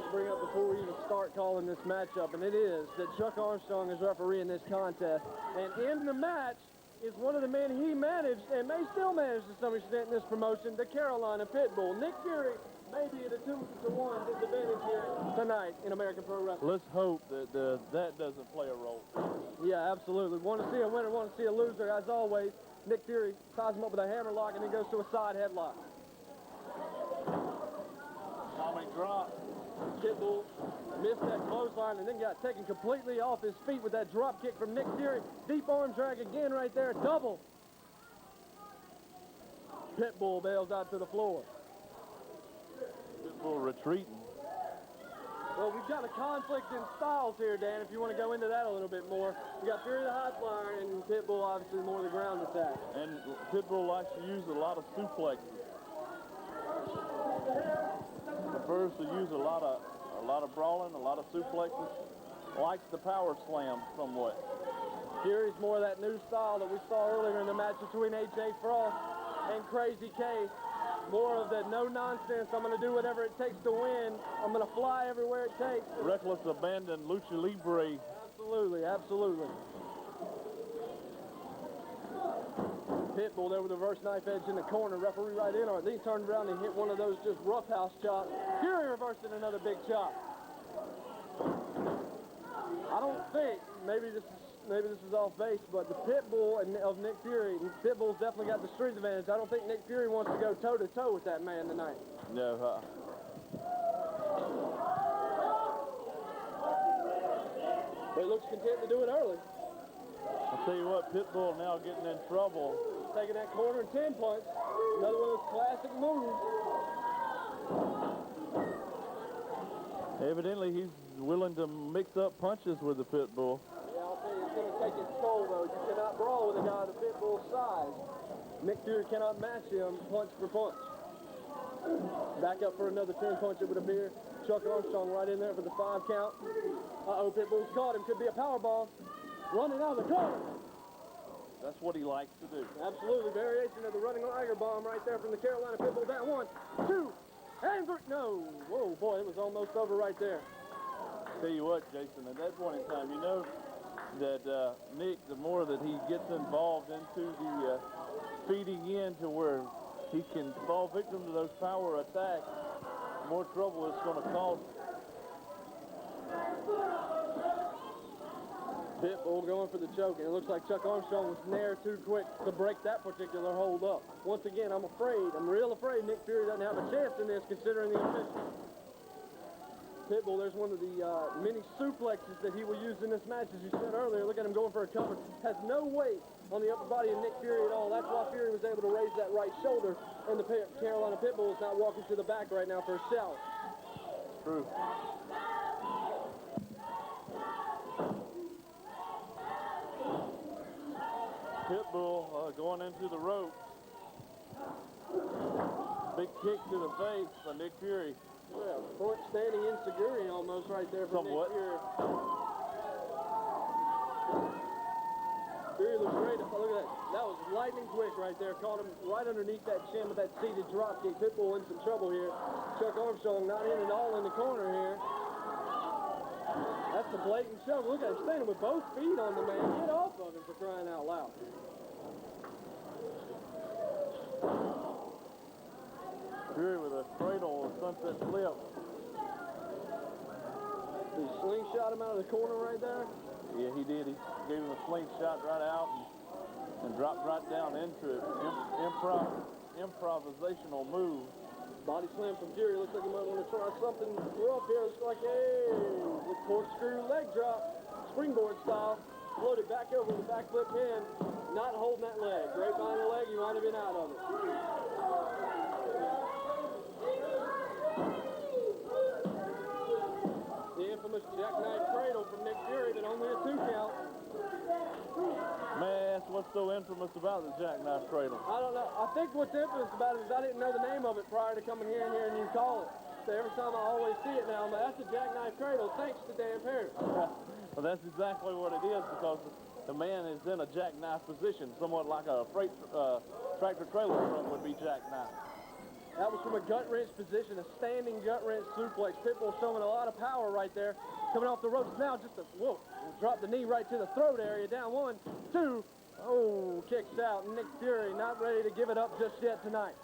to bring up before we even start calling this matchup, and it is that Chuck Armstrong is refereeing this contest. And in the match is one of the men he managed and may still manage to some extent in this promotion, the Carolina Pitbull. Nick Fury may be at a 2-1 disadvantage here tonight in American Pro Wrestling. Let's hope that that doesn't play a role. Yeah, absolutely. Want to see a winner, want to see a loser. As always, Nick Fury ties him up with a hammer lock and then goes to a side headlock. Tommy drop. Pitbull missed that clothesline and then got taken completely off his feet with that drop kick from Nick Fury. Deep arm drag again right there, double. Pitbull bails out to the floor. Pitbull retreating. Well, we've got a conflict in styles here, Dan, if you want to go into that a little bit more. We got Fury the high flyer and Pitbull obviously more the ground attack. And Pitbull likes to use a lot of suplexes. Prefers to use a lot of brawling, a lot of suplexes. Likes the power slam somewhat. Fury's more of that new style that we saw earlier in the match between AJ Frost and Crazy K. More of the no-nonsense, I'm going to do whatever it takes to win. I'm going to fly everywhere it takes. Reckless abandon, lucha libre. Absolutely, absolutely. Pitbull there with a reverse knife edge in the corner. Referee right in on it. Then he turned around and hit one of those just roughhouse chops. Fury reversing another big chop. I don't think, maybe this is off base, but the Pitbull of Nick Fury, Pitbull's definitely got the street advantage. I don't think Nick Fury wants to go toe-to-toe with that man tonight. No, But he looks content to do it early. I'll tell you what, Pitbull now getting in trouble. Taking that corner and 10 punch. Another one of those classic moves. Evidently, he's willing to mix up punches with the Pitbull. Yeah, I'll tell you, it's going to take its toll, though. You cannot brawl with a guy the Pitbull's size. Nick Fury cannot match him punch for punch. Back up for another 10 punch, it would appear. Chuck Armstrong right in there for the 5 count. Uh-oh, Pitbull's caught him. Could be a power bomb. Running out of the corner. That's what he likes to do. Absolutely. Variation of the running Liger bomb right there from the Carolina Pitbull. Down 1, 2, and 3. No. Whoa, boy, it was almost over right there. Tell you what, Jason, at that point in time, you know that Nick, the more that he gets involved into the feeding in to where he can fall victim to those power attacks, the more trouble it's going to cause. Pitbull going for the choke, and it looks like Chuck Armstrong was near too quick to break that particular hold up. Once again, I'm real afraid Nick Fury doesn't have a chance in this considering the officials. Pitbull, there's one of the many suplexes that he will use in this match, as you said earlier. Look at him going for a cover. Has no weight on the upper body of Nick Fury at all. That's why Fury was able to raise that right shoulder, and the Carolina Pitbull is not walking to the back right now for a shower. True. Pitbull going into the ropes. Big kick to the face by Nick Fury. Yeah, point standing insecurity almost right there from somewhat. Nick Fury. Fury looks great. Look at that. That was lightning quick right there. Caught him right underneath that chin with that seated drop kick. Pitbull in some trouble here. Chuck Armstrong not in at all in the corner here. That's a blatant shove. Look at him standing with both feet on the man. Get off of him for crying out loud. Fury with a cradle of sunset flip. He slingshot him out of the corner right there. Yeah, he did. He gave him a slingshot right out and dropped right down into it. Improvisational move. Body slam from Fury. Looks like he might want to try something rough here. Looks like a corkscrew leg drop. Springboard style. Floated back over the backflip pin. Not holding that leg. Right behind the leg, he might have been out of it. The infamous jackknife cradle from Nick Fury, but only a 2 count. Man, that's what's so infamous about the jackknife cradle. I don't know. I think what's infamous about it is I didn't know the name of it prior to coming in here and you call it. So every time I always see it now, I'm like, that's a jackknife cradle, thanks to Dan Perry. Well, that's exactly what it is, because the man is in a jackknife position, somewhat like a freight tractor trailer truck would be jackknife. That was from a gut wrench position, a standing gut wrench suplex. Pitbull showing a lot of power right there. Coming off the ropes now, just a whoa. Drop the knee right to the throat area. Down 1, 2. Oh, kicks out. Nick Fury not ready to give it up just yet tonight.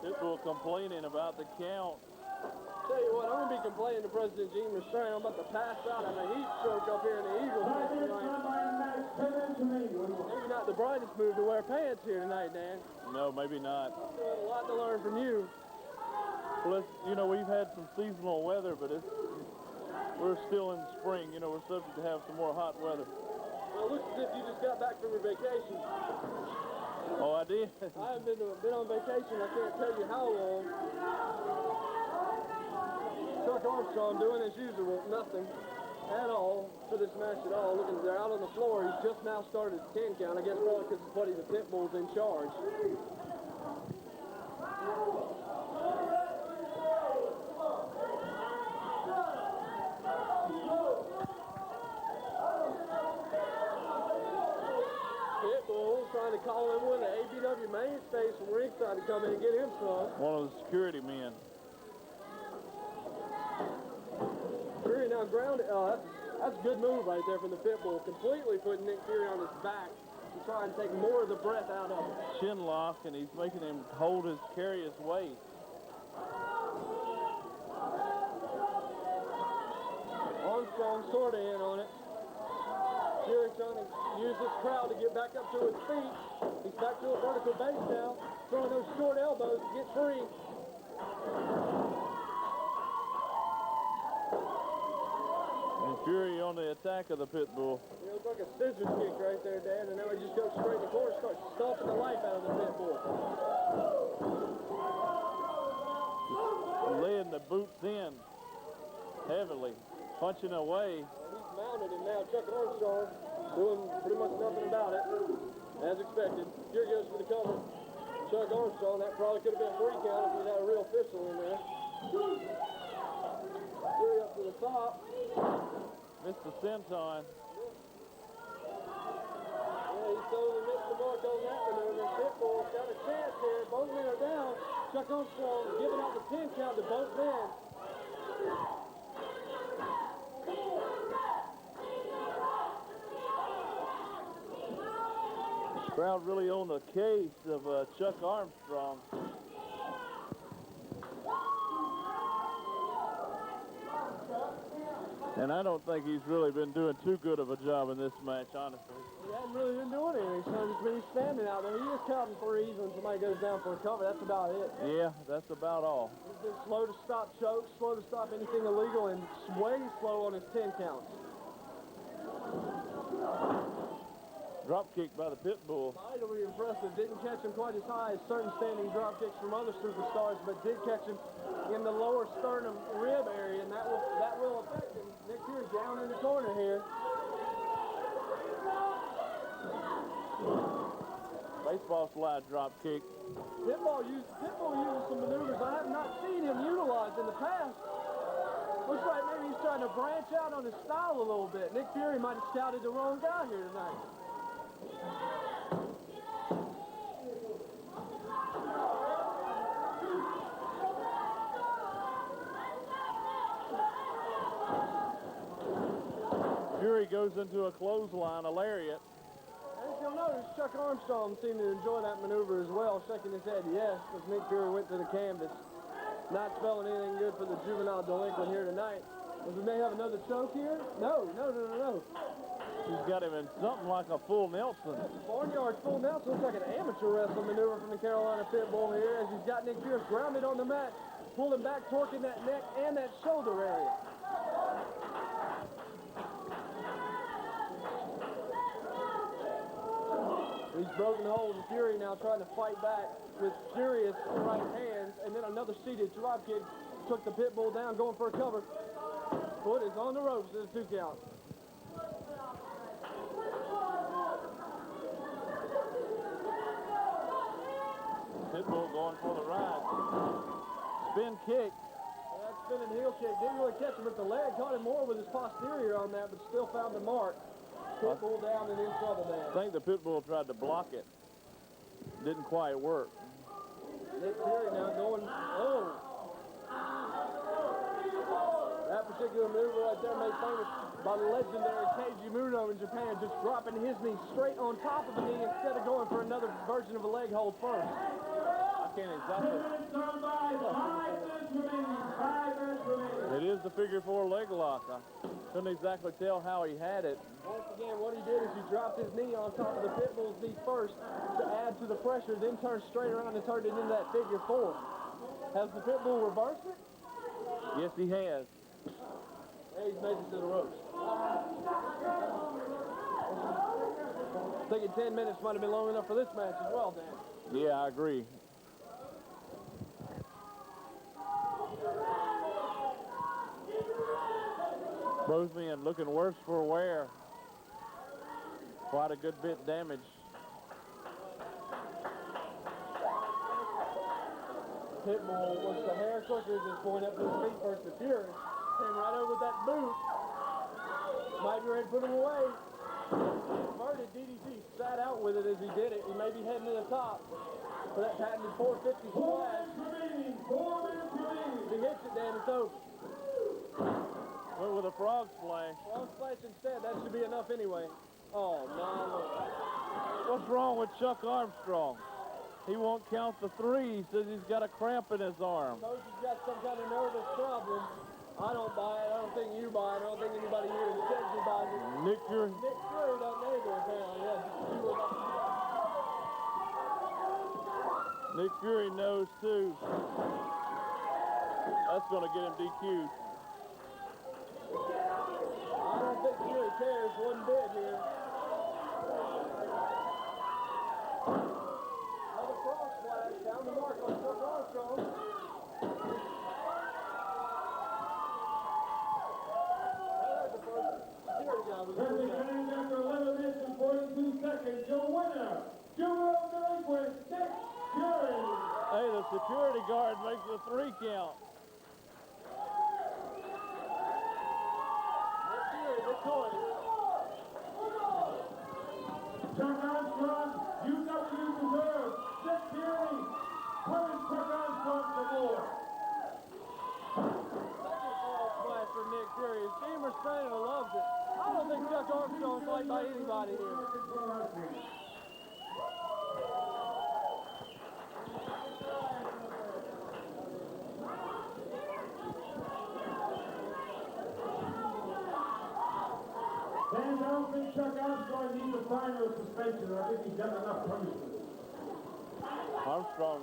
Pitbull complaining about the count. Tell you what, I'm going to be complaining to President Gene Restraint. I'm about to pass out of a heat stroke up here in the Eagles tonight. Maybe not the brightest move to wear pants here tonight, Dan. No, maybe not. Still a lot to learn from you. Well, you know, we've had some seasonal weather, but we're still in spring. You know, we're subject to have some more hot weather. Well, it looks as if you just got back from your vacation. Oh, I did? I haven't been on vacation. I can't tell you how long. Chuck Armstrong doing as usual, nothing at all for this match at all. Looking, they're out on the floor. He's just now started the 10 count. I guess probably because his buddy the Pitbull's in charge. Pitbull trying to call him one of the ABW mainstays from ringside to come in and get him some. One of the security men. Fury now grounded. That's a good move right there from the Pitbull. Completely putting Nick Fury on his back to try and take more of the breath out of him. Chin lock, and he's making him carry his weight. Armstrong sort of in on it. Fury trying to use this crowd to get back up to his feet. He's back to a vertical base now, throwing those short elbows to get free. And Fury on the attack of the Pitbull. It looks like a scissors kick right there, Dan, and now he just goes straight in the corner, starts stomping the life out of the Pitbull. Laying the boots in heavily, punching away. He's mounted him now. Chuck Armstrong doing pretty much nothing about it, as expected. Here goes for the cover. Chuck Armstrong, that probably could have been a 3 count if he had a real official in there. Fury up to the top. Missed the senton. Yeah, he totally missed the mark on that maneuver. Pitbull's got a chance here. Both men are down. Chuck Armstrong giving out the 10 count to both men. Crowd really on the case of Chuck Armstrong. And I don't think he's really been doing too good of a job in this match, honestly. He hasn't really been doing anything, so he's been standing out there. He is counting threes when somebody goes down for a cover. That's about it. Yeah, that's about all. He's been slow to stop chokes, slow to stop anything illegal, and way slow on his 10 counts. Drop kick by the Pitbull. Mightily impressive. Didn't catch him quite as high as certain standing drop kicks from other superstars, but did catch him in the lower sternum rib area, and that will affect him. Nick Fury down in the corner here. Baseball slide drop kick. Pitbull uses some maneuvers I have not seen him utilize in the past. Looks like maybe he's trying to branch out on his style a little bit. Nick Fury might have scouted the wrong guy here tonight. Fury goes into a clothesline, a lariat. As you'll notice, Chuck Armstrong seemed to enjoy that maneuver as well, shaking his head yes as Nick Fury went to the canvas. Not spelling anything good for the juvenile delinquent here tonight. We may have another choke here? No. He's got him in something like a full Nelson. Barnyard full Nelson looks like an amateur wrestling maneuver from the Carolina Pitbull here as he's got Nick Fury grounded on the mat, pulling back, torquing that neck and that shoulder area. He's broken the hold, and Fury now trying to fight back with furious right hands, and then another seated drop kick took the Pitbull down, going for a cover. Foot is on the ropes, it's a 2 count. Pitbull going for the ride. Spin kick. Well, that spinning heel kick didn't really catch him, but the leg caught him more with his posterior on that, but still found the mark. Pitbull down and in trouble there. I think the Pitbull tried to block it. Didn't quite work. Nick Fury now going, oh. That particular maneuver right there made famous by the legendary Keiji Muto in Japan, just dropping his knee straight on top of the knee instead of going for another version of a leg hold first. I can't exactly. It is the figure 4 leg lock. I couldn't exactly tell how he had it. Once again, what he did is he dropped his knee on top of the pitbull's knee first to add to the pressure, then turned straight around and turned it into that figure 4. Has the pitbull reversed it? Yes, he has. He's made it to the ropes. Thinking 10 minutes might have been long enough for this match as well, Dan. Yeah, I agree. Both men looking worse for wear. Quite a good bit damaged. Pitbull was the hair quicker at this point up to his feet first to Fury. Came right over with that boot. Might be ready to put him away. Inverted DDT, sat out with it as he did it. He may be heading to the top for that patented 450 splash. If he hits it, Dan, it's over. Went with a frog splash. Frog splash instead. That should be enough anyway. Oh, no. What's wrong with Chuck Armstrong? He won't count the 3. He says he's got a cramp in his arm. Coach has got some kind of nervous problem. I don't buy it. I don't think you buy it. I don't think anybody here in Chesnee buys it. Nick Fury. Nick Fury doesn't either, apparently. Nick Fury knows too. That's going to get him DQ'd. I don't think Fury cares one bit here. Another frog splash. Down the mark on Chuck Armstrong. After 11 minutes and 42 seconds, your winner, juvenile delinquent, Nick Fury. Hey, the security guard makes a 3 count. Nick Fury, victorious. Chuck Armstrong, you got what you deserve. Nick Fury, putting Chuck Armstrong to more. Second frog splash for Nick Fury. His team restrainer loves it. I don't think Chuck Armstrong's liked by anybody here. Dan, I don't think Chuck Armstrong needs a fine or a suspension. I think he's got enough punishment. Armstrong